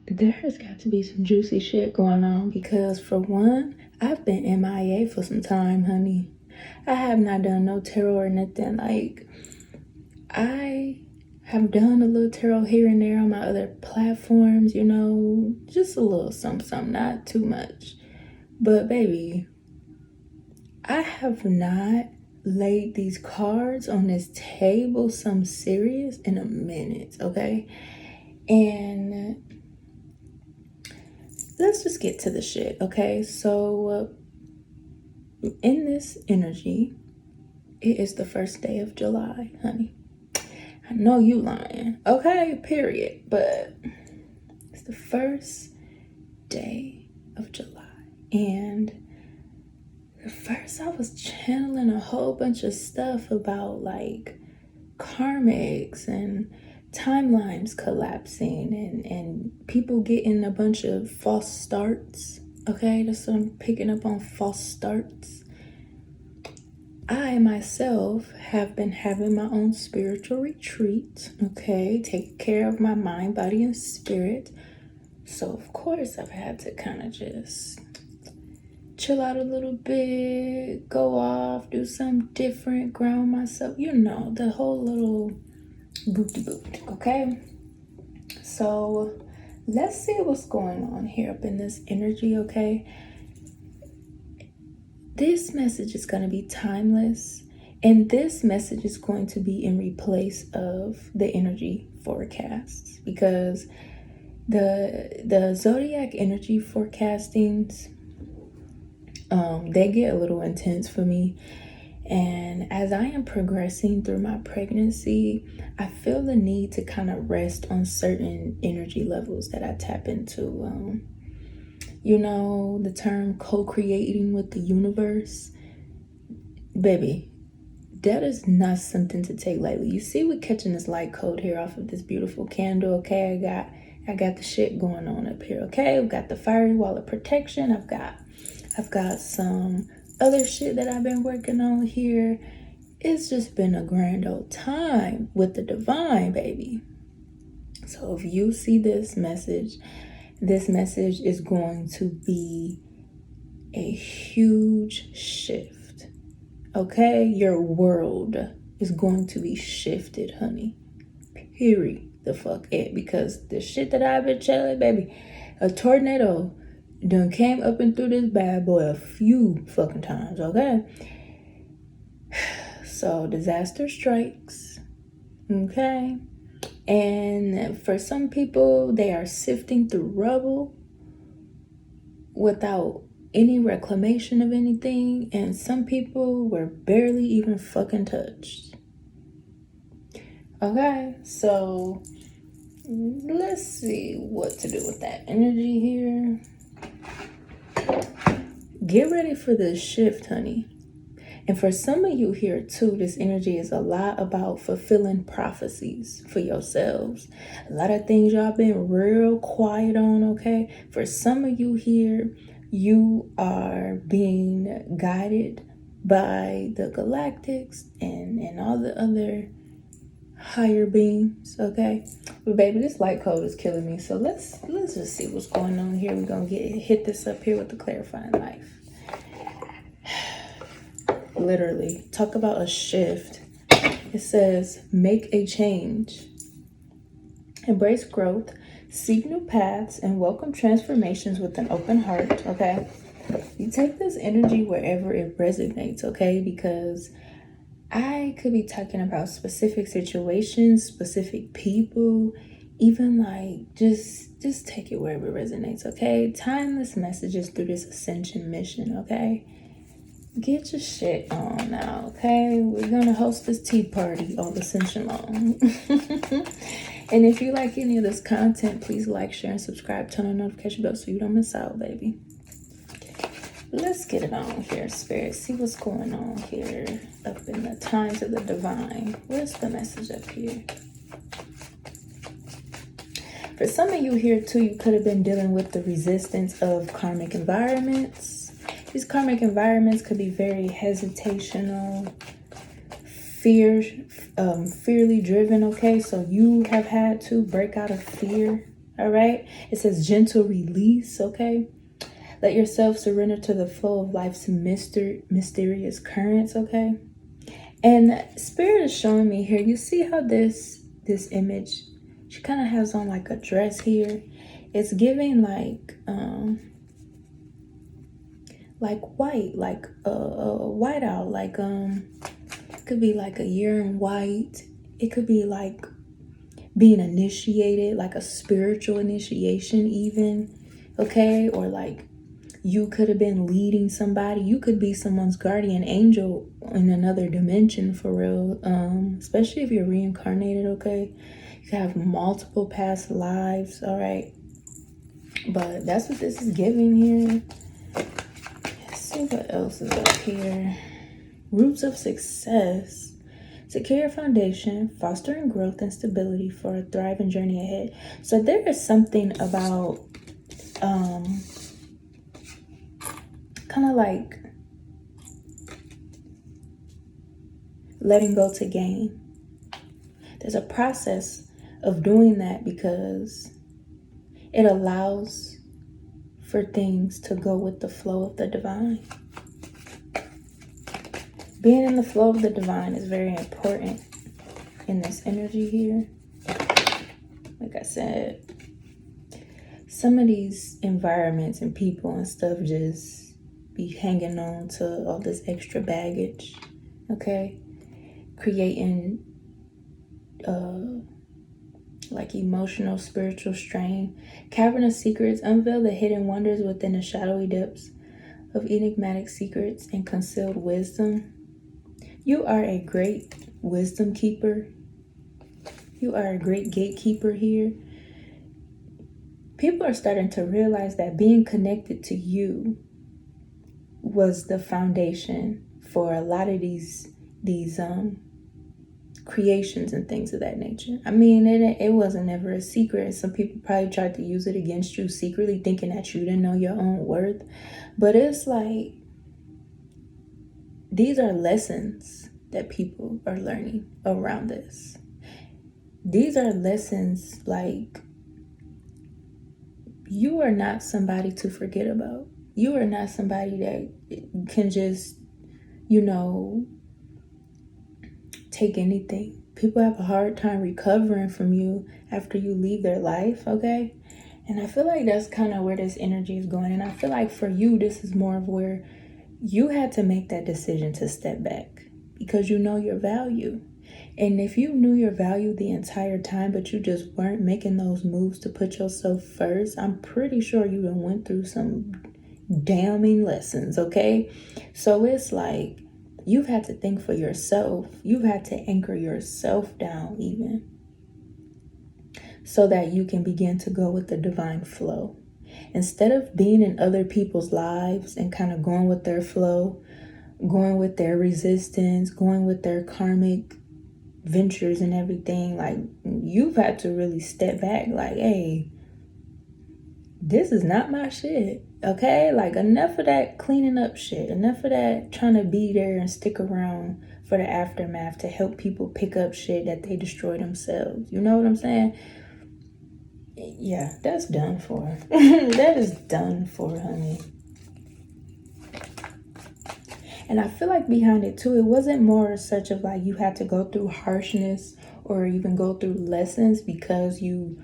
there has got to be some juicy shit going on because, for one, I've been MIA for some time, honey. I have not done no tarot or nothing. Like, I have done a little tarot here and there on my other platforms, you know, just a little something, not too much. But baby, I have not laid these cards on this table some serious in a minute, okay? And let's just get to the shit, okay? So in this energy, it is the first day of July, honey. I know you lying, okay? Period. But it's the first day of July. And at first I was channeling a whole bunch of stuff about like karmics and timelines collapsing and people getting a bunch of false starts. Okay, that's what I'm picking up on, false starts. I myself have been having my own spiritual retreat, okay, take care of my mind, body, and spirit. So of course I've had to kind of just chill out a little bit, go off, do something different, ground myself, you know, the whole little booty boot, okay? So let's see what's going on here up in this energy, okay? This message is going to be timeless, and this message is going to be in replace of the energy forecasts, because the zodiac energy forecastings, they get a little intense for me. And as I am progressing through my pregnancy, I feel the need to kind of rest on certain energy levels that I tap into. You know, the term co-creating with the universe. Baby, that is not something to take lightly. You see, we're catching this light code here off of this beautiful candle, okay? I got the shit going on up here, okay? We've got the fiery wall of protection. I've got some other shit that I've been working on here. It's just been a grand old time with the divine, baby. So if you see this message is going to be a huge shift, okay? Your world is going to be shifted, honey. Period. The fuck it. Because the shit that I've been telling, baby, a tornado done came up and through this bad boy a few fucking times, okay? So disaster strikes, okay? And for some people, they are sifting through rubble without any reclamation of anything, and some people were barely even fucking touched. Okay, so let's see what to do with that energy here. Get ready for this shift, honey. And for some of you here too, this energy is a lot about fulfilling prophecies for yourselves. A lot of things y'all been real quiet on, okay? For some of you here, you are being guided by the galactics and all the other higher beings, okay? But baby, this light code is killing me. So let's just see what's going on here. We're gonna hit this up here with the clarifying life. Literally, talk about a shift. It says, make a change. Embrace growth, seek new paths, and welcome transformations with an open heart, okay? You take this energy wherever it resonates, okay? Because I could be talking about specific situations, specific people, even like just take it wherever it resonates, okay? Timeless messages through this ascension mission, okay? Get your shit on now, okay? We're gonna host this tea party all ascension long. And if you like any of this content, please like, share, and subscribe. Turn on notification bell so you don't miss out, baby. Let's get it on here, spirit. See what's going on here up in the times of the divine. Where's the message up here? For some of you here too, you could have been dealing with the resistance of karmic environments. These karmic environments could be very hesitational, fearly driven, okay? So you have had to break out of fear, all right? It says gentle release, okay? Let yourself surrender to the flow of life's mysterious currents, okay? And Spirit is showing me here, you see how this image, she kind of has on like a dress here. It's giving like white, like white out, like it could be like a year in white. It could be like being initiated, like a spiritual initiation even, okay? Or like you could have been leading somebody. You could be someone's guardian angel in another dimension, for real. Especially if you're reincarnated, okay? You could have multiple past lives, all right? But that's what this is giving here. Let's see what else is up here. Roots of success. Secure your foundation, fostering growth and stability for a thriving journey ahead. So there is something about kind of like letting go to gain. There's a process of doing that because it allows for things to go with the flow of the divine. Being in the flow of the divine is very important in this energy here. Like I said, some of these environments and people and stuff just be hanging on to all this extra baggage, okay? Creating like emotional, spiritual strain. Cavern of Secrets, unveil the hidden wonders within the shadowy depths of enigmatic secrets and concealed wisdom. You are a great wisdom keeper. You are a great gatekeeper here. People are starting to realize that being connected to you was the foundation for a lot of these creations and things of that nature. I mean, it wasn't ever a secret. Some people probably tried to use it against you secretly, thinking that you didn't know your own worth. But it's like, these are lessons that people are learning around this. These are lessons like, you are not somebody to forget about. You are not somebody that can just, take anything. People have a hard time recovering from you after you leave their life, okay? And I feel like that's kind of where this energy is going. And I feel like for you, this is more of where you had to make that decision to step back because you know your value. And if you knew your value the entire time, but you just weren't making those moves to put yourself first, I'm pretty sure you done went through some damning lessons, okay? So it's like, you've had to think for yourself. You've had to anchor yourself down even so that you can begin to go with the divine flow. Instead of being in other people's lives and kind of going with their flow, going with their resistance, going with their karmic ventures and everything, like you've had to really step back like, hey, this is not my shit. Okay, like enough of that cleaning up shit. Enough of that trying to be there and stick around for the aftermath to help people pick up shit that they destroy themselves. You know what I'm saying? Yeah, that's done for. That is done for, honey. And I feel like behind it too, it wasn't more such of like you had to go through harshness or even go through lessons because you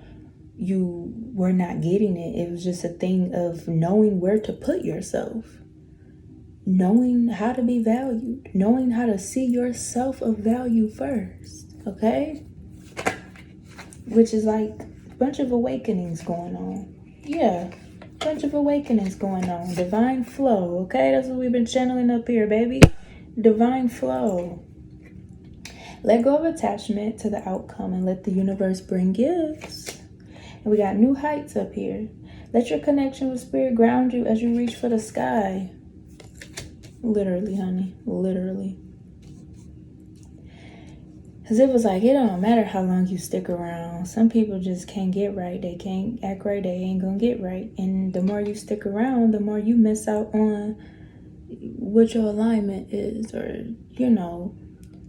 were not getting it. It was just a thing of knowing where to put yourself, knowing how to be valued, knowing how to see yourself of value first, okay? Which is like a bunch of awakenings going on. Yeah, bunch of awakenings going on. Divine flow, okay? That's what we've been channeling up here, baby. Divine flow. Let go of attachment to the outcome and let the universe bring gifts. And we got new heights up here. Let your connection with spirit ground you as you reach for the sky. Literally, honey. Literally. Because it was like, it don't matter how long you stick around. Some people just can't get right. They can't act right. They ain't gonna get right. And the more you stick around, the more you miss out on what your alignment is. Or,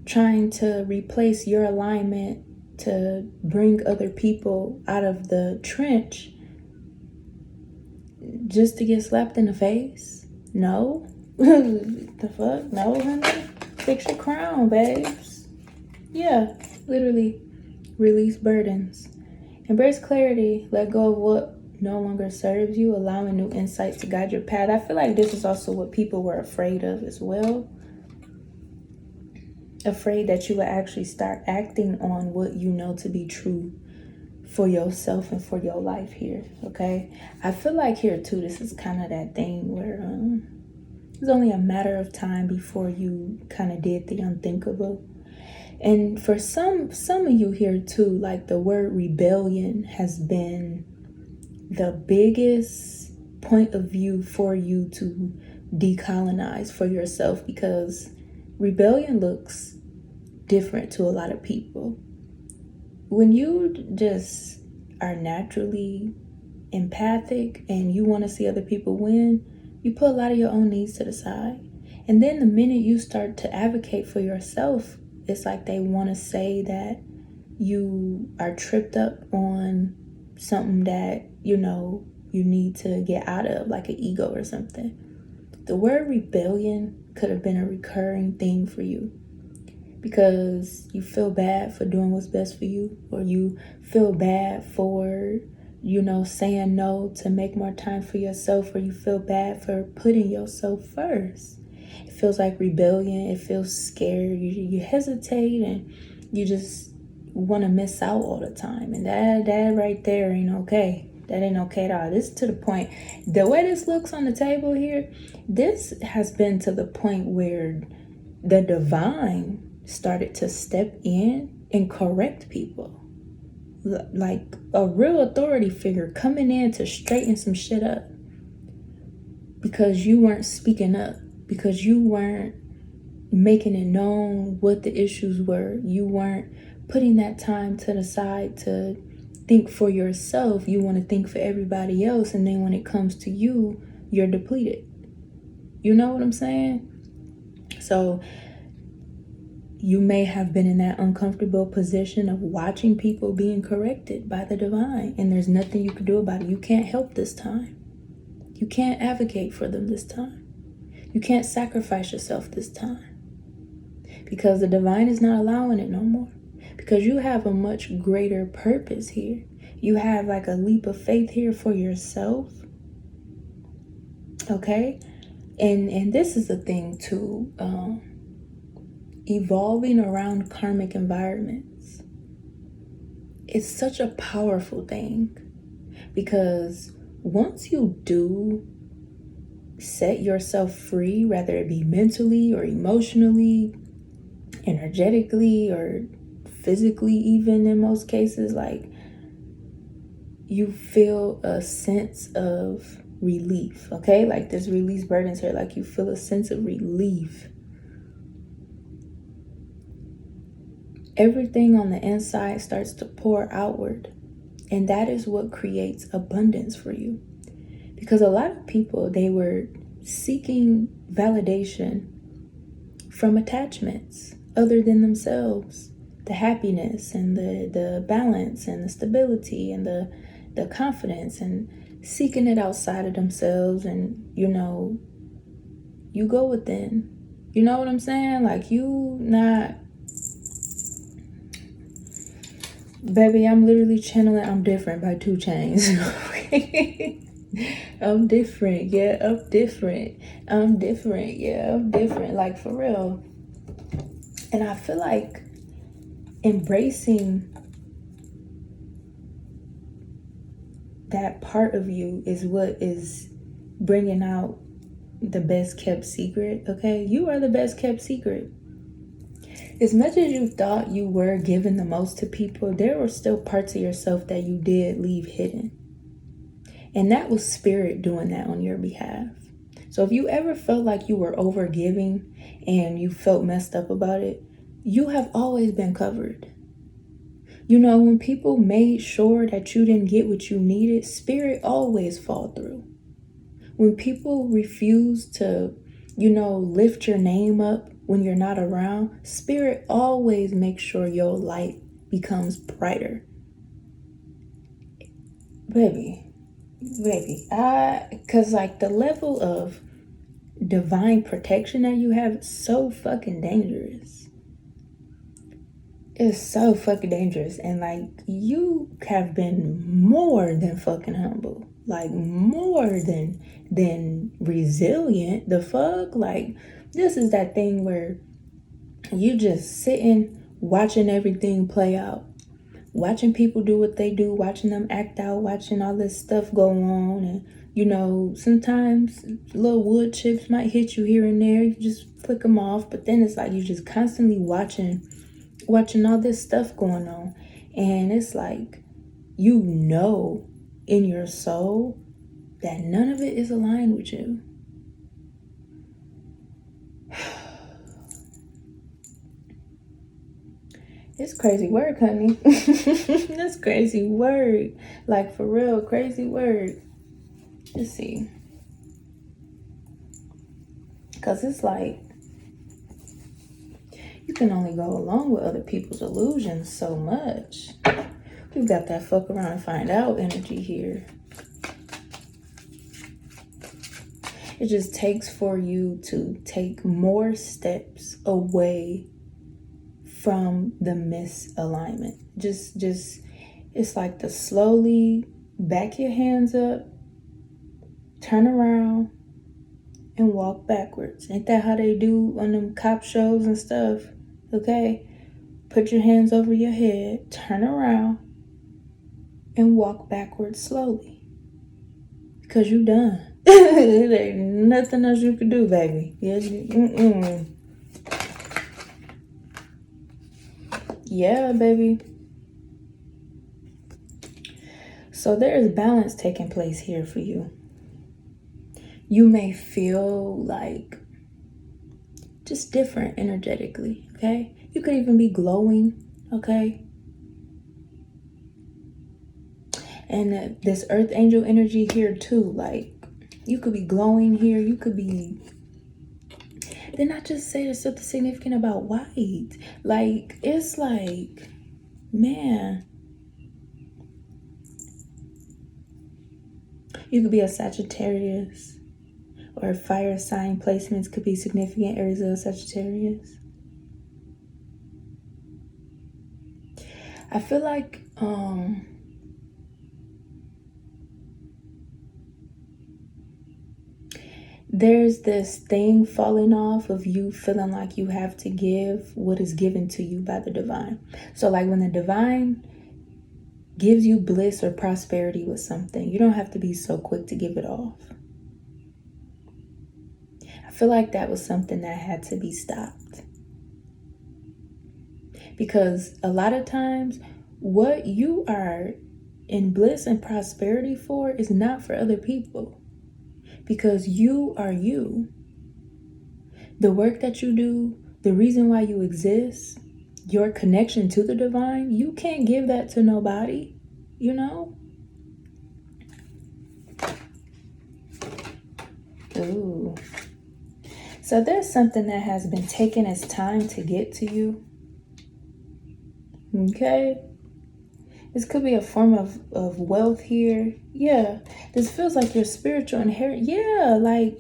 trying to replace your alignment to bring other people out of the trench just to get slapped in the face? No. The fuck? No, honey. Fix your crown, babes. Yeah, literally release burdens. Embrace clarity. Let go of what no longer serves you, allowing new insights to guide your path. I feel like this is also what people were afraid of as well. Afraid that you would actually start acting on what you know to be true for yourself and for your life here, okay? I feel like here too, this is kind of that thing where it's only a matter of time before you kind of did the unthinkable. And for some of you here too, like the word rebellion has been the biggest point of view for you to decolonize for yourself, because rebellion looks different to a lot of people. When you just are naturally empathic and you want to see other people win, you put a lot of your own needs to the side. And then the minute you start to advocate for yourself, it's like they want to say that you are tripped up on something that, you know, you need to get out of, like an ego or something. The word rebellion could have been a recurring thing for you because you feel bad for doing what's best for you, or you feel bad for, you know, saying no to make more time for yourself, or you feel bad for putting yourself first. It feels like rebellion. It feels scared. You hesitate and you just want to miss out all the time. And that right there ain't okay. That ain't okay at all. This is to the point. The way this looks on the table here, this has been to the point where the divine started to step in and correct people. Like a real authority figure coming in to straighten some shit up. Because you weren't speaking up. Because you weren't making it known what the issues were. You weren't putting that time to the side to think for yourself. You want to think for everybody else, and then when it comes to you, you're depleted. You know what I'm saying? So you may have been in that uncomfortable position of watching people being corrected by the divine, and there's nothing you can do about it. You can't help this time. You can't advocate for them this time. You can't sacrifice yourself this time, because the divine is not allowing it no more. Because you have a much greater purpose here. You have like a leap of faith here for yourself. Okay? And this is the thing too. Evolving around karmic environments. It's such a powerful thing. Because once you do set yourself free, whether it be mentally or emotionally, energetically, or physically, even in most cases, like you feel a sense of relief. Okay, like there's release burdens here, like you feel a sense of relief. Everything on the inside starts to pour outward, and that is what creates abundance for you. Because a lot of people, they were seeking validation from attachments other than themselves. The happiness and the balance and the stability and the confidence, and seeking it outside of themselves. And, you know, you go within. You know what I'm saying? Like, you not... Baby, I'm literally channeling I'm Different by 2 Chainz. I'm different. Yeah, I'm different. I'm different. Yeah, I'm different. Like, for real. And I feel like embracing that part of you is what is bringing out the best kept secret. Okay, you are the best kept secret. As much as you thought you were giving the most to people, there were still parts of yourself that you did leave hidden. And that was spirit doing that on your behalf. So if you ever felt like you were over giving and you felt messed up about it, you have always been covered. You know, when people made sure that you didn't get what you needed, spirit always fall through. When people refuse to, you know, lift your name up when you're not around, spirit always makes sure your light becomes brighter. Baby, because like the level of divine protection that you have is so fucking dangerous. It's so fucking dangerous. And like, you have been more than fucking humble, like more than resilient. The fuck, like, this is that thing where you just sitting watching everything play out, watching people do what they do, watching them act out, watching all this stuff go on. And you know, sometimes little wood chips might hit you here and there. You just flick them off. But then it's like you just constantly watching all this stuff going on. And it's like, you know in your soul that none of it is aligned with you. It's crazy work, honey. That's crazy work. Like, for real, crazy work. Let's see. Because it's like, you can only go along with other people's illusions so much. We've got that fuck around and find out energy here. It just takes for you to take more steps away from the misalignment. Just it's like to slowly back your hands up, turn around, and walk backwards. Ain't that how they do on them cop shows and stuff? Okay? Put your hands over your head, turn around, and walk backwards slowly. Because you done. There ain't nothing else you can do, baby. Yeah, baby. So there is balance taking place here for you. You may feel like just different energetically, okay? You could even be glowing, okay? And this earth angel energy here too, like, you could be glowing here. You could be... Then I just say there's something significant about white. Like, it's like, man. You could be a Sagittarius. Or fire sign placements could be significant areas of Sagittarius. I feel like there's this thing falling off of you feeling like you have to give what is given to you by the divine. So like when the divine gives you bliss or prosperity with something, you don't have to be so quick to give it off. I feel like that was something that had to be stopped. Because a lot of times what you are in bliss and prosperity for is not for other people. Because you are you. The work that you do, the reason why you exist, your connection to the divine, you can't give that to nobody, you know? Ooh. So there's something that has been taking its time to get to you. Okay? This could be a form of wealth here. Yeah. This feels like your spiritual inheritance. Yeah, like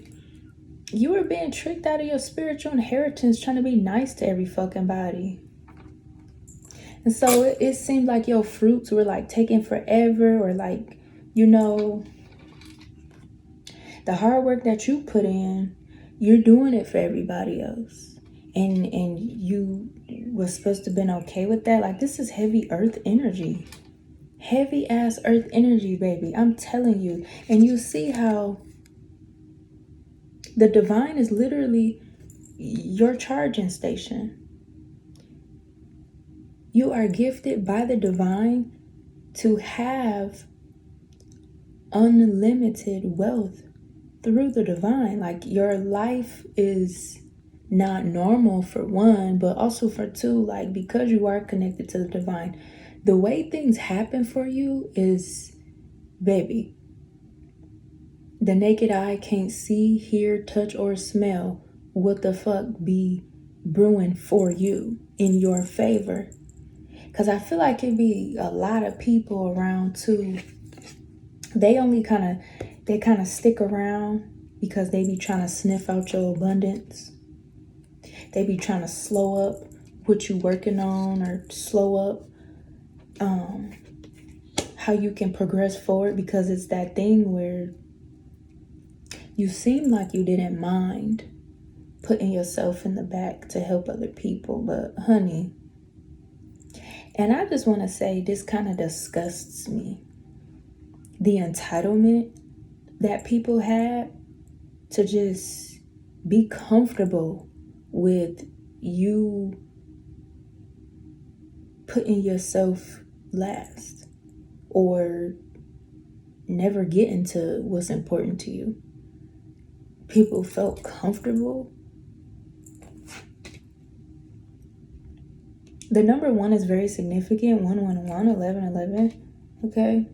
you were being tricked out of your spiritual inheritance trying to be nice to every fucking body. And so it seemed like your fruits were like taking forever, or like, you know, the hard work that you put in, you're doing it for everybody else. And you was supposed to have been okay with that. Like, this is heavy earth energy. Heavy ass earth energy, baby. I'm telling you. And you see how the divine is literally your charging station. You are gifted by the divine to have unlimited wealth through the divine. Like, your life is not normal, for one, but also for two, like, because you are connected to the divine, the way things happen for you is, baby, the naked eye can't see, hear, touch, or smell what the fuck be brewing for you in your favor. Because I feel like it'd be a lot of people around too. They kind of stick around because they be trying to sniff out your abundance. They be trying to slow up what you working on, or slow up how you can progress forward, because it's that thing where you seem like you didn't mind putting yourself in the back to help other people. But honey, and I just want to say, this kind of disgusts me. The entitlement that people had to just be comfortable with you putting yourself last or never getting to what's important to you. People felt comfortable. The number 1 is very significant. 111, 1111. Okay.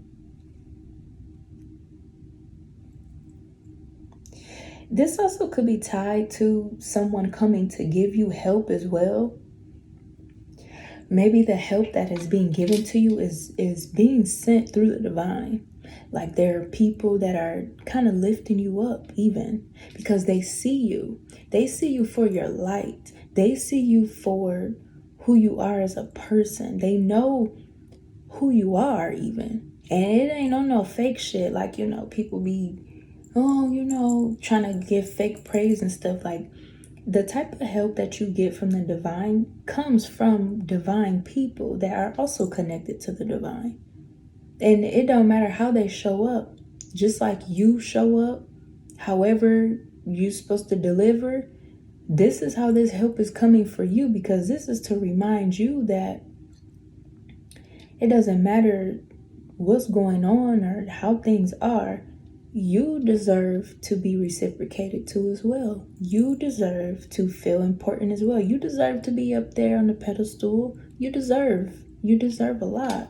This also could be tied to someone coming to give you help as well. Maybe the help that is being given to you is being sent through the divine. Like, there are people that are kind of lifting you up, even because they see you. They see you for your light. They see you for who you are as a person. They know who you are, even. And it ain't on no fake shit. Like, people be, trying to give fake praise and stuff. Like, the type of help that you get from the divine comes from divine people that are also connected to the divine. And it don't matter how they show up. Just like you show up, however you're supposed to deliver, this is how this help is coming for you, because this is to remind you that it doesn't matter what's going on or how things are. You deserve to be reciprocated to as well. You deserve to feel important as well. You deserve to be up there on the pedestal. You deserve a lot,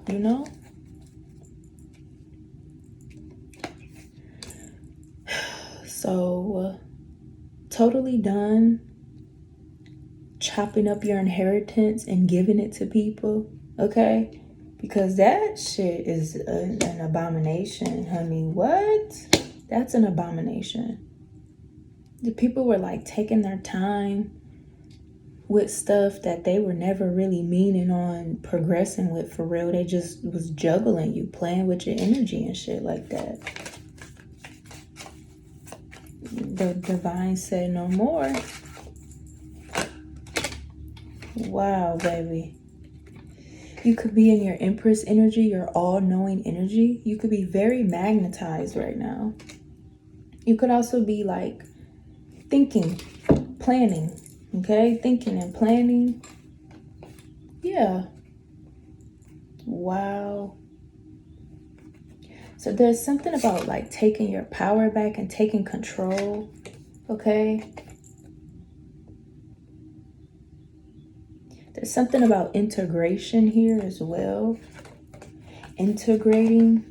So, totally done chopping up your inheritance and giving it to people, okay? Because that shit is an abomination, honey. What? That's an abomination. The people were like taking their time with stuff that they were never really meaning on progressing with, for real. They just was juggling you, playing with your energy and shit like that. The divine said no more. Wow, baby. You could be in your Empress energy, your all-knowing energy. You could be very magnetized right now. You could also be like thinking, planning, okay? Thinking and planning. Yeah. Wow. So there's something about like taking your power back and taking control, okay? There's something about integration here as well. Integrating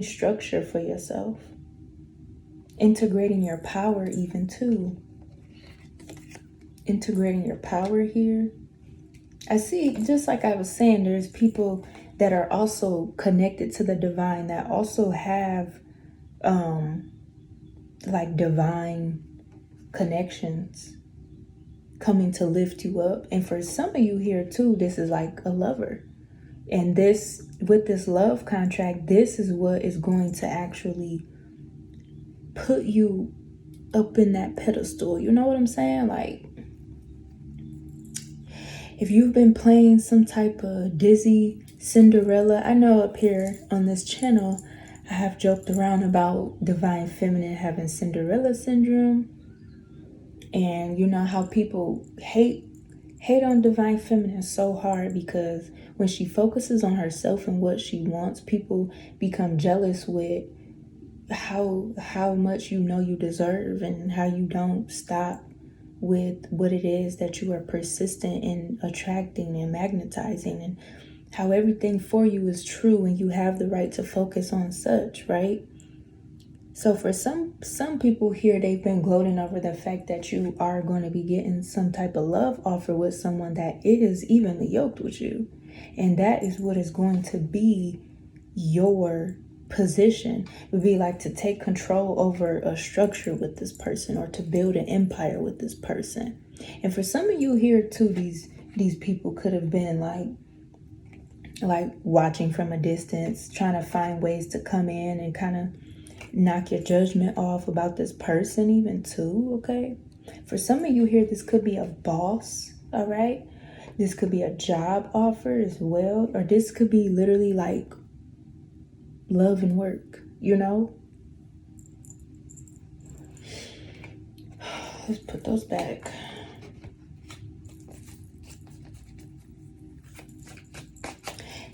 structure for yourself. Integrating your power even too. Integrating your power here. I see, just like I was saying, there's people that are also connected to the divine that also have like divine connections coming to lift you up. And for some of you here too, this is like a lover. And this, with this love contract, this is what is going to actually put you up in that pedestal. You know what I'm saying? Like, if you've been playing some type of Disney Cinderella, I know up here on this channel, I have joked around about divine feminine having Cinderella syndrome. And you know how people hate on divine feminine so hard, because when she focuses on herself and what she wants, people become jealous with how much you deserve, and how you don't stop with what it is that you are persistent in attracting and magnetizing, and how everything for you is true and you have the right to focus on such, right? So for some people here, they've been gloating over the fact that you are going to be getting some type of love offer with someone that is evenly yoked with you. And that is what is going to be your position. It would be like to take control over a structure with this person, or to build an empire with this person. And for some of you here too, these people could have been like watching from a distance, trying to find ways to come in and kind of knock your judgment off about this person even too, okay? For some of you here, this could be a boss, all right? This could be a job offer as well, or this could be literally like love and work, you know? Let's put those back.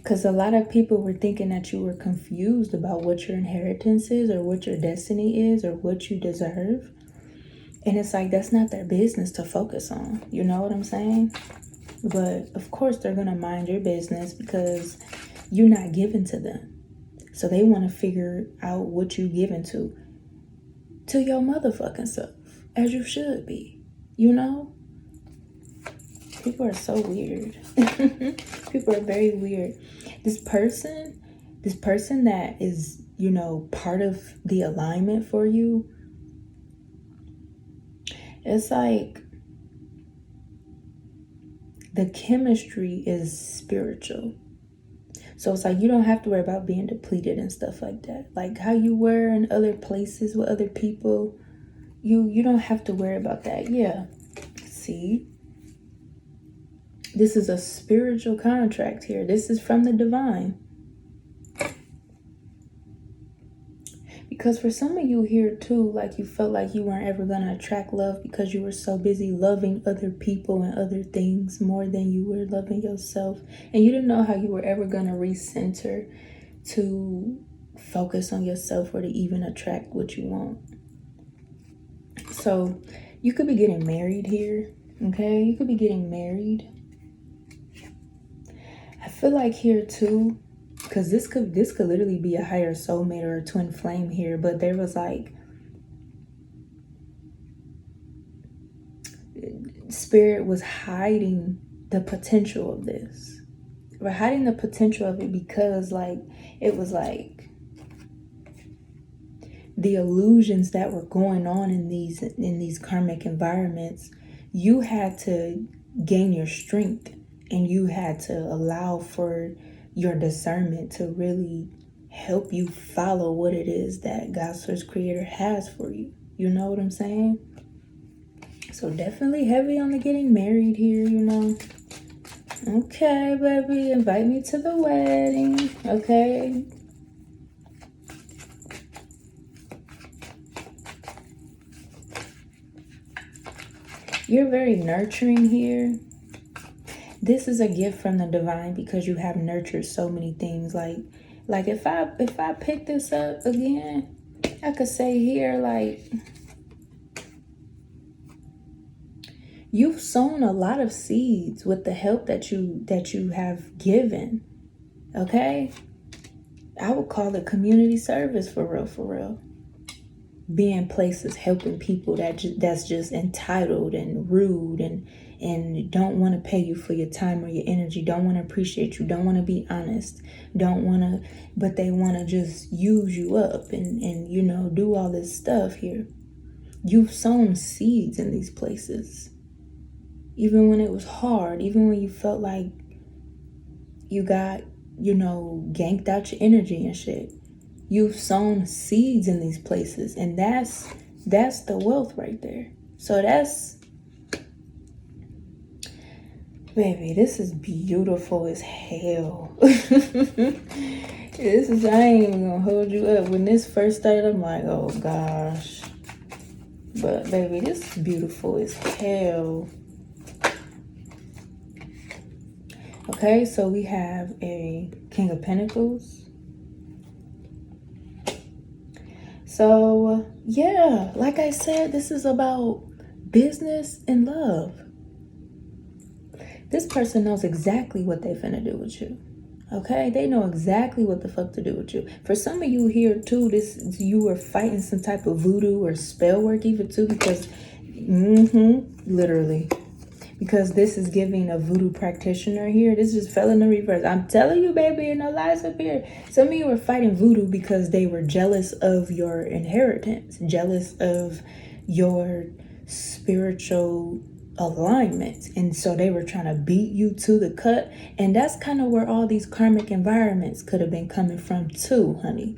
Because a lot of people were thinking that you were confused about what your inheritance is, or what your destiny is, or what you deserve. And it's like, that's not their business to focus on. You know what I'm saying? But of course, they're going to mind your business because you're not giving to them. So they want to figure out what you giving to your motherfucking self, as you should be, you know? People are so weird. People are very weird. This person that is, you know, part of the alignment for you, it's like the chemistry is spiritual. So it's like you don't have to worry about being depleted and stuff like that. Like how you were in other places with other people, you don't have to worry about that. Yeah. See? This is a spiritual contract here. This is from the divine. Because for some of you here too, like you felt like you weren't ever going to attract love because you were so busy loving other people and other things more than you were loving yourself. And you didn't know how you were ever going to recenter to focus on yourself, or to even attract what you want. So you could be getting married here. Okay, you could be getting married. I feel like here too, because this could literally be a higher soulmate or a twin flame here, but there was like spirit was hiding the potential of this. We're hiding the potential of it because like it was like the illusions that were going on in these karmic environments. You had to gain your strength, and you had to allow for your discernment to really help you follow what it is that God Source Creator has for you. You know what I'm saying? So definitely heavy on the getting married here, you know. Okay, baby, invite me to the wedding, okay? You're very nurturing here. This is a gift from the divine because you have nurtured so many things. Like if I pick this up again, I could say here, like, you've sown a lot of seeds with the help that you have given. Okay? I would call it community service for real. Being places, helping people that's just entitled and rude and don't want to pay you for your time or your energy, don't want to appreciate you, don't want to be honest, but they want to just use you up and you know, do all this stuff here. You've sown seeds in these places. Even when it was hard, even when you felt like you got, you know, ganked out your energy and shit. You've sown seeds in these places, and that's the wealth right there. So that's, baby, this is beautiful as hell. I ain't even gonna hold you up. When this first started, I'm like, oh gosh. But baby, this is beautiful as hell. Okay, so we have a King of Pentacles. So, yeah, like I said, this is about business and love. This person knows exactly what they finna do with you. Okay, they know exactly what the fuck to do with you. For some of you here too, you were fighting some type of voodoo or spell work even too, because literally, because this is giving a voodoo practitioner here. This just fell in the reverse. I'm telling you, baby, no lies up here. Some of you were fighting voodoo because they were jealous of your inheritance, jealous of your spiritual alignment, and so they were trying to beat you to the cut. And that's kind of where all these karmic environments could have been coming from too, honey.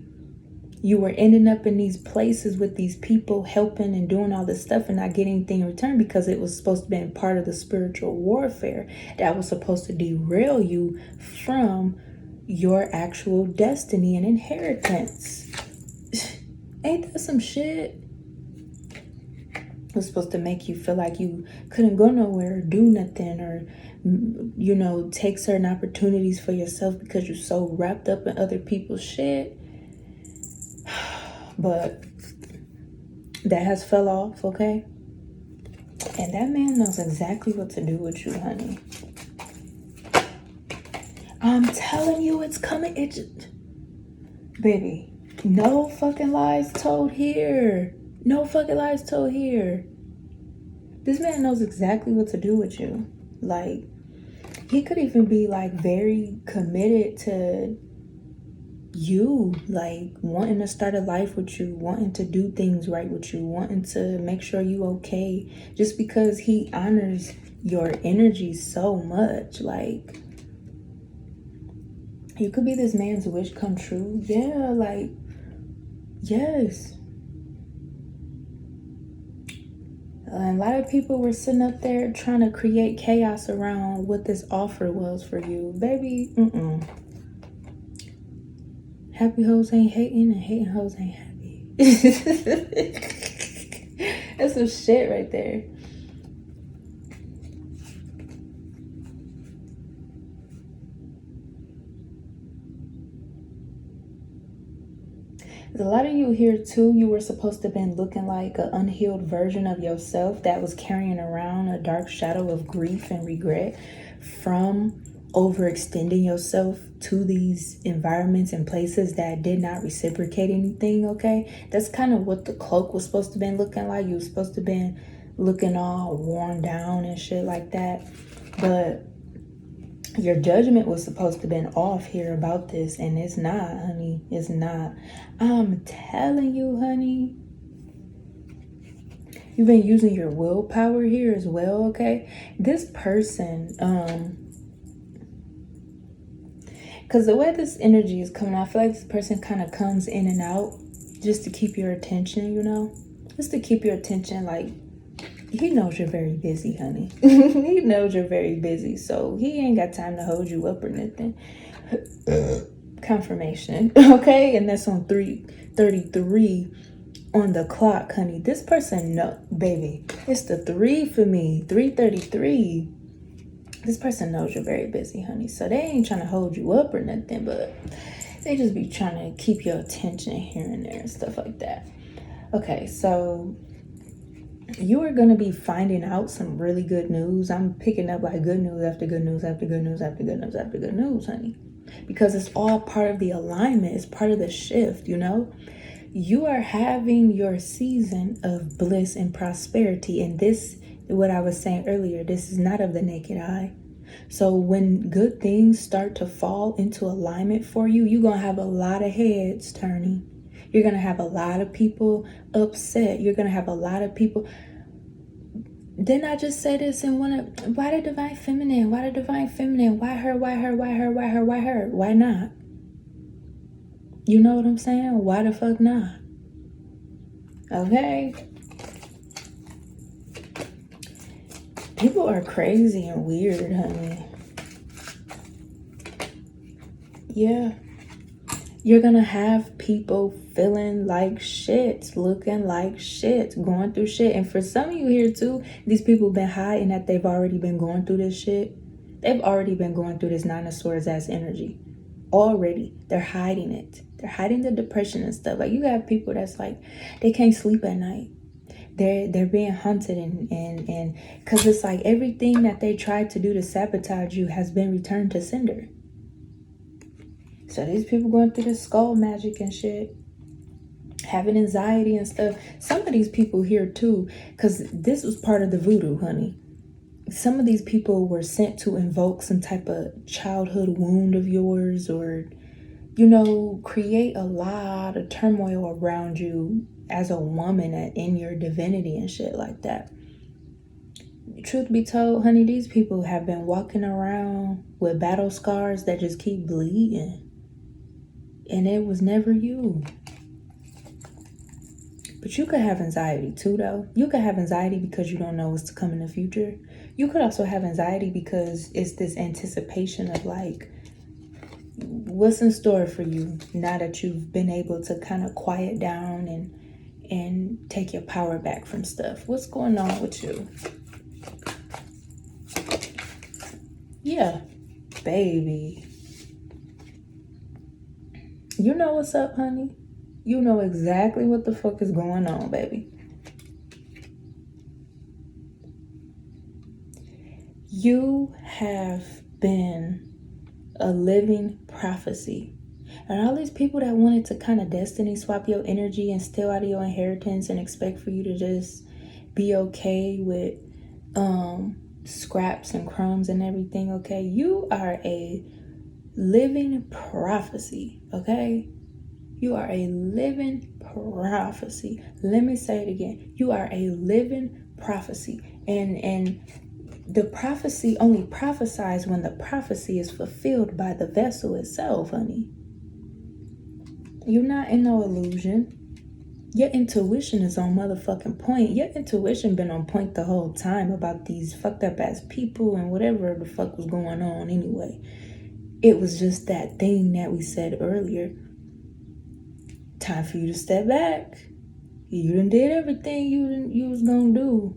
You were ending up in these places with these people helping and doing all this stuff and not getting anything in return, because it was supposed to be part of the spiritual warfare that was supposed to derail you from your actual destiny and inheritance. Ain't that some shit? It was supposed to make you feel like you couldn't go nowhere or do nothing, or, you know, take certain opportunities for yourself because you're so wrapped up in other people's shit. But that has fell off, okay? And that man knows exactly what to do with you, honey. I'm telling you, it's coming. Baby, no fucking lies told here. No fucking lies told here. This man knows exactly what to do with you. Like, he could even be like very committed to you, like wanting to start a life with you, wanting to do things right with you, wanting to make sure you okay, just because he honors your energy so much. Like, you could be this man's wish come true. Yeah, like, yes. And a lot of people were sitting up there trying to create chaos around what this offer was for you. Baby, happy hoes ain't hating, and hating hoes ain't happy. That's some shit right there. A lot of you here too, you were supposed to have been looking like an unhealed version of yourself that was carrying around a dark shadow of grief and regret from overextending yourself to these environments and places that did not reciprocate anything, okay? That's kind of what the cloak was supposed to have been looking like. You were supposed to have been looking all worn down and shit like that. But your judgment was supposed to have been off here about this, and it's not, honey. It's not. I'm telling you, honey. You've been using your willpower here as well, okay? This person, because the way this energy is coming, I feel like this person kind of comes in and out just to keep your attention, you know? Just to keep your attention, like, he knows you're very busy, honey. He knows you're very busy, so he ain't got time to hold you up or nothing. Confirmation, okay? And that's on 3:33 on the clock, honey. This person, no, baby, it's the 3 for me, 3:33. This person knows you're very busy, honey, so they ain't trying to hold you up or nothing, but they just be trying to keep your attention here and there and stuff like that. Okay, so you are going to be finding out some really good news. I'm picking up like good news after good news after good news after good news after good news, honey. Because it's all part of the alignment. It's part of the shift, you know? You are having your season of bliss and prosperity. And this, what I was saying earlier, this is not of the naked eye. So when good things start to fall into alignment for you, you're going to have a lot of heads turning. You're going to have a lot of people upset. You're going to have a lot of people. Didn't I just say this in one of, why the divine feminine? Why the divine feminine? Why her? Why her? Why her? Why her? Why her? Why not? You know what I'm saying? Why the fuck not? Okay. People are crazy and weird, honey. Yeah. You're gonna have people feeling like shit, looking like shit, going through shit. And for some of you here too, these people been hiding that they've already been going through this shit. They've already been going through this Nine of Swords ass energy. Already. They're hiding it. They're hiding the depression and stuff. Like, you got people that's like, they can't sleep at night. They're being hunted and because it's like everything that they tried to do to sabotage you has been returned to sender. So these people going through this skull magic and shit, having anxiety and stuff. Some of these people here too, because this was part of the voodoo, honey. Some of these people were sent to invoke some type of childhood wound of yours, or, you know, create a lot of turmoil around you as a woman in your divinity and shit like that. Truth be told, honey, these people have been walking around with battle scars that just keep bleeding. And it was never you. But you could have anxiety too, though. You could have anxiety because you don't know what's to come in the future. You could also have anxiety because it's this anticipation of like, what's in store for you now that you've been able to kind of quiet down and take your power back from stuff. What's going on with you? Yeah, baby. You know what's up, honey. You know exactly what the fuck is going on, baby. You have been a living prophecy. And all these people that wanted to kind of destiny swap your energy and steal out of your inheritance and expect for you to just be okay with scraps and crumbs and everything, okay? You are a living prophecy, okay? You are a living prophecy. Let me say it again. You are a living prophecy. And the prophecy only prophesies when the prophecy is fulfilled by the vessel itself, honey. You're not in no illusion. Your intuition is on motherfucking point. Your intuition been on point the whole time about these fucked up ass people and whatever the fuck was going on anyway. It was just that thing that we said earlier. Time for you to step back. You done did everything you was gonna do.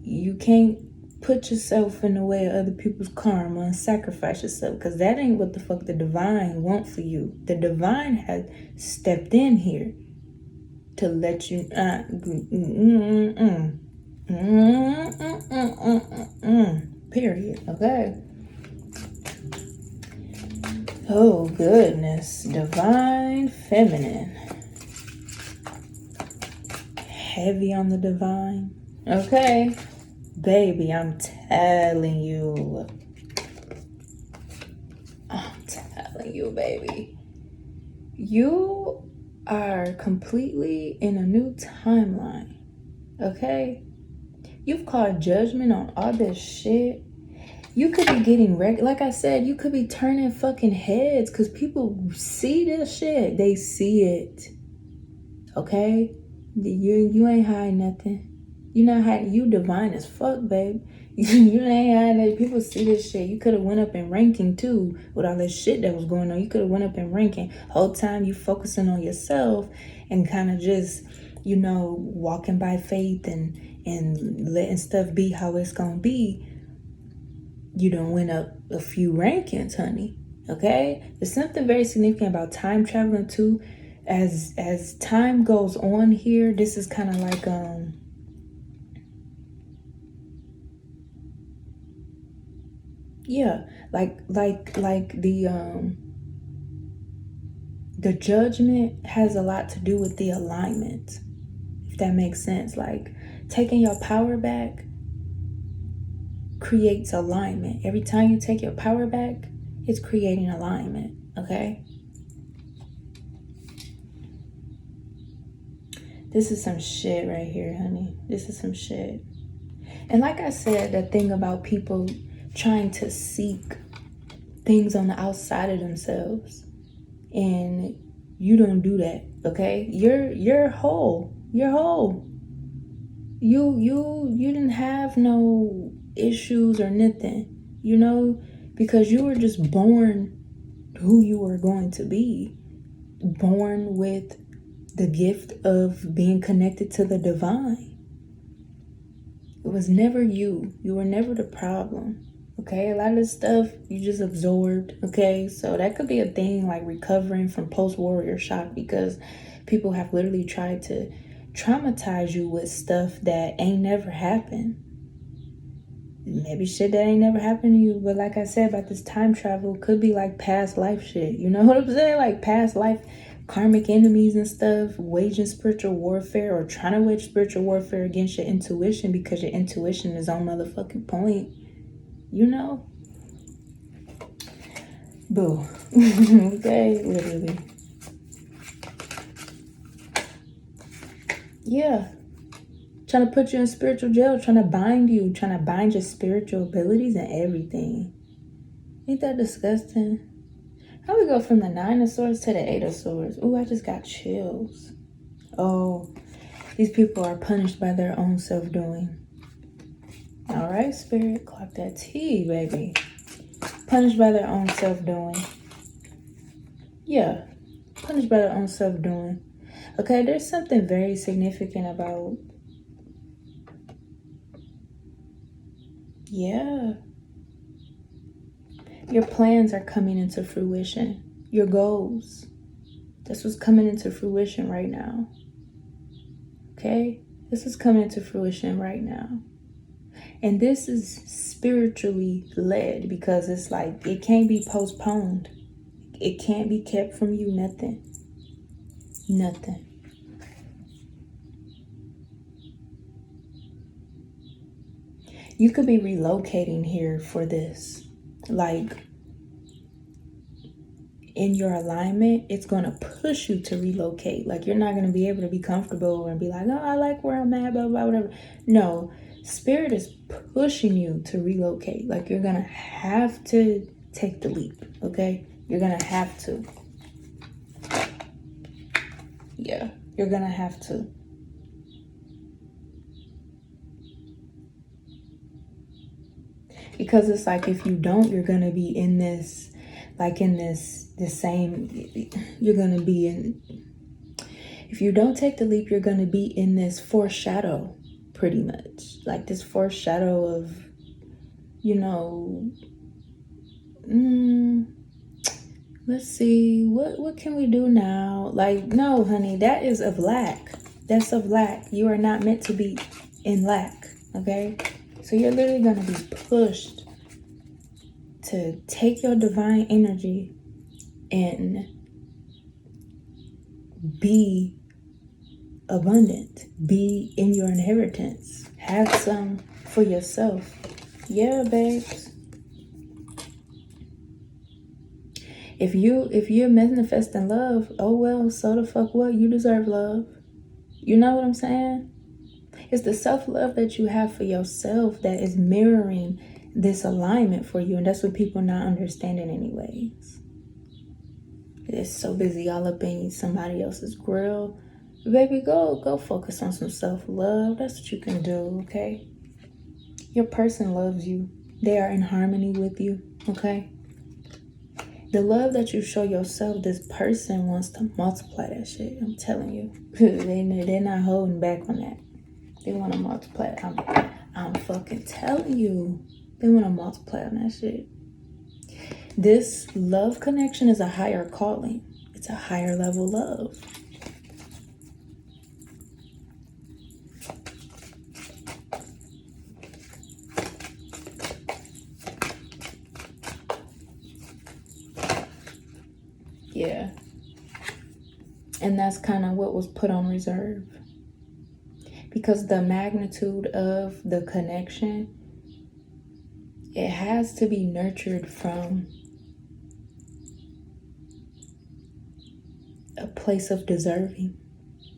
You can't put yourself in the way of other people's karma and sacrifice yourself, because that ain't what the fuck the divine want for you. The divine has stepped in here to let you period. Okay. Oh goodness. Divine feminine. Heavy on the divine. Okay. Baby, I'm telling you. I'm telling you, baby. You are completely in a new timeline. Okay? You've called judgment on all this shit. You could be getting like I said, you could be turning fucking heads because people see this shit. They see it. Okay? You ain't hiding nothing. You not hiding. You divine as fuck, babe. You ain't hiding it. People see this shit. You could have went up in ranking too with all this shit that was going on. You could have went up in ranking. Whole time you focusing on yourself and kind of just, you know, walking by faith and letting stuff be how it's gonna be. You done went up a few rankings, honey. Okay? There's something very significant about time traveling too. As time goes on here, this is kind of like yeah, like the judgment has a lot to do with the alignment, if that makes sense. Like taking your power back creates alignment. Every time you take your power back, it's creating alignment. Okay? This is some shit right here, honey. This is some shit. And like I said, that thing about people trying to seek things on the outside of themselves, and you don't do that. Okay? You're whole. You're whole. You didn't have no issues or nothing, you know, because you were just born who you were going to be, born with the gift of being connected to the divine. It was never you. You were never the problem. Okay, a lot of this stuff you just absorbed. Okay, so that could be a thing, like recovering from post-warrior shock, because people have literally tried to traumatize you with stuff that ain't never happened. maybe shit that ain't never happened to you. But like I said about this time travel, could be like past life shit. You know what I'm saying? Like past life karmic enemies and stuff, waging spiritual warfare or trying to wage spiritual warfare against your intuition because your intuition is on motherfucking point. You know? Boo. Okay, literally. Yeah. Trying to put you in spiritual jail, trying to bind you, trying to bind your spiritual abilities and everything. Ain't that disgusting? How we go from the 9 of Swords to the 8 of Swords? Ooh, I just got chills. Oh, these people are punished by their own self-doing. All right, Spirit, clock that T, baby. Punished by their own self-doing. Yeah, punished by their own self-doing. Okay, there's something very significant about... Yeah. Your plans are coming into fruition. Your goals. This was coming into fruition right now. Okay? This is coming into fruition right now. And this is spiritually led because it's like, it can't be postponed. It can't be kept from you, nothing. Nothing. You could be relocating here for this. Like, in your alignment, it's going to push you to relocate. Like, you're not going to be able to be comfortable and be like, oh, I like where I'm at, blah, blah, whatever. No, Spirit is pushing you to relocate. Like, you're going to have to take the leap, okay? You're going to have to. Yeah, you're going to have to. Because it's like, if you don't, you're going to be in this, like in this, the same, you're going to be in, if you don't take the leap, you're going to be in this foreshadow, pretty much. Like this foreshadow of, you know, let's see, what can we do now? Like, no, honey, that is of lack. That's of lack. You are not meant to be in lack, okay? So you're literally going to be pushed to take your divine energy and be abundant. Be in your inheritance. Have some for yourself. Yeah, babes. If you're manifesting love, oh well, so the fuck what? You deserve love. You know what I'm saying? It's the self-love that you have for yourself that is mirroring this alignment for you. And that's what people not understanding anyways. It's so busy all up in somebody else's grill. Baby, go focus on some self-love. That's what you can do, okay? Your person loves you. They are in harmony with you, okay? The love that you show yourself, this person wants to multiply that shit. I'm telling you. They're not holding back on that. They want to multiply. I'm fucking telling you. They want to multiply on that shit. This love connection is a higher calling. It's a higher level love. Yeah. And that's kind of what was put on reserve. Because the magnitude of the connection, it has to be nurtured from a place of deserving,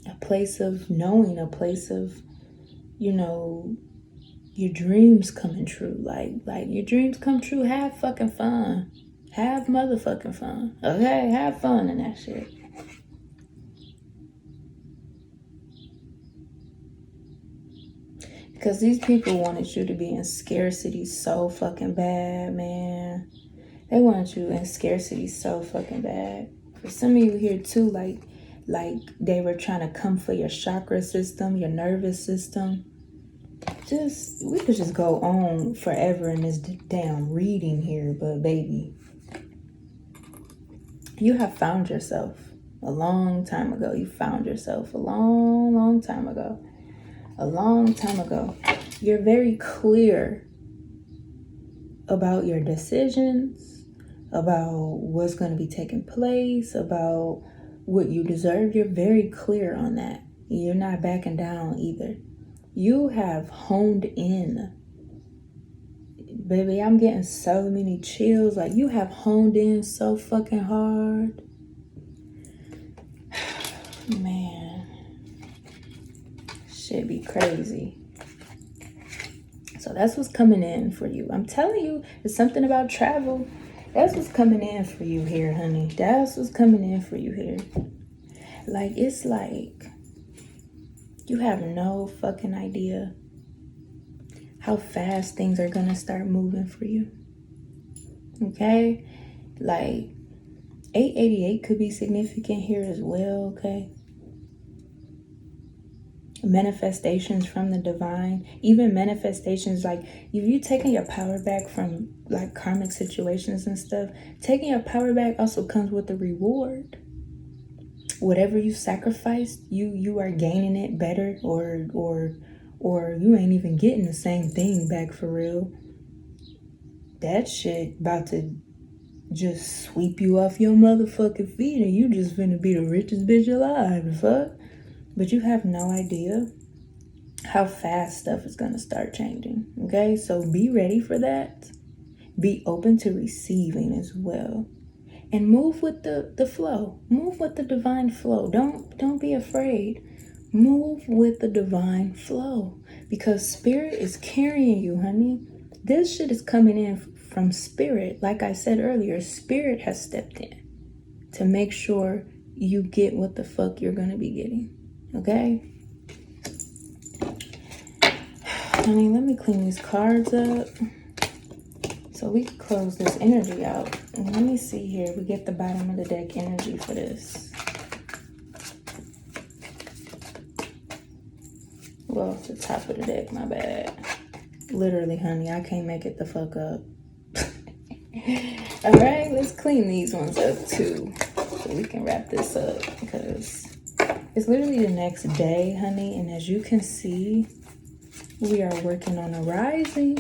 a place of knowing, a place of, you know, your dreams coming true. Like your dreams come true, have fucking fun. Have motherfucking fun. Okay? Have fun in that shit. Because these people wanted you to be in scarcity so fucking bad, man. They wanted you in scarcity so fucking bad. For some of you here too, like they were trying to come for your chakra system, your nervous system. We could just go on forever in this damn reading here, but baby, you have found yourself a long time ago. You found yourself a long time ago. A long time ago. You're very clear about your decisions, about what's going to be taking place, about what you deserve. You're very clear on that. You're not backing down either. You have honed in. Baby, I'm getting so many chills. Like, you have honed in so fucking hard. Man. Shit be crazy. So that's what's coming in for you. I'm telling you, it's something about travel. That's what's coming in for you here, honey. That's what's coming in for you here. Like, it's like you have no fucking idea how fast things are gonna start moving for you. Okay? Like, 888 could be significant here as well, okay? Manifestations from the divine, even manifestations like if you taking your power back from like karmic situations and stuff, taking your power back also comes with a reward. Whatever you sacrificed, you are gaining it better, or you ain't even getting the same thing back for real. That shit about to just sweep you off your motherfucking feet and you just finna be the richest bitch alive. The fuck? But you have no idea how fast stuff is going to start changing. Okay? So be ready for that. Be open to receiving as well. And move with the flow. Move with the divine flow. Don't be afraid. Move with the divine flow. Because spirit is carrying you, honey. This shit is coming in from spirit. Like I said earlier, spirit has stepped in to make sure you get what the fuck you're going to be getting. Okay? Honey, let me clean these cards up so we can close this energy out. And let me see here. We get the bottom of the deck energy for this. Well, the top of the deck, my bad. Literally, honey, I can't make it the fuck up. All right, let's clean these ones up too so we can wrap this up, because it's literally the next day, honey, and as you can see, we are working on a rising,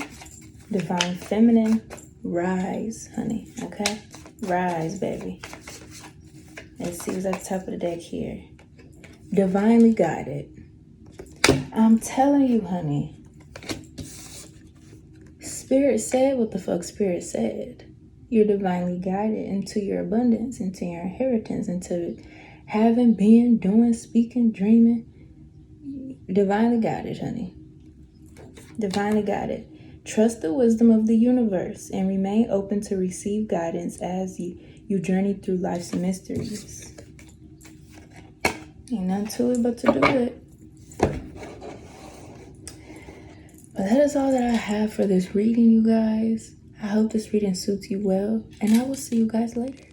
divine feminine rise, honey, okay? Rise, baby. Let's see what's at the top of the deck here. Divinely guided. I'm telling you, honey, Spirit said what the fuck Spirit said. You're divinely guided into your abundance, into your inheritance, into having, being, doing, speaking, dreaming. Divinely guided, honey. Divinely guided. Trust the wisdom of the universe and remain open to receive guidance as you journey through life's mysteries. Ain't nothing to it but to do it. But that is all that I have for this reading, you guys. I hope this reading suits you well, and I will see you guys later.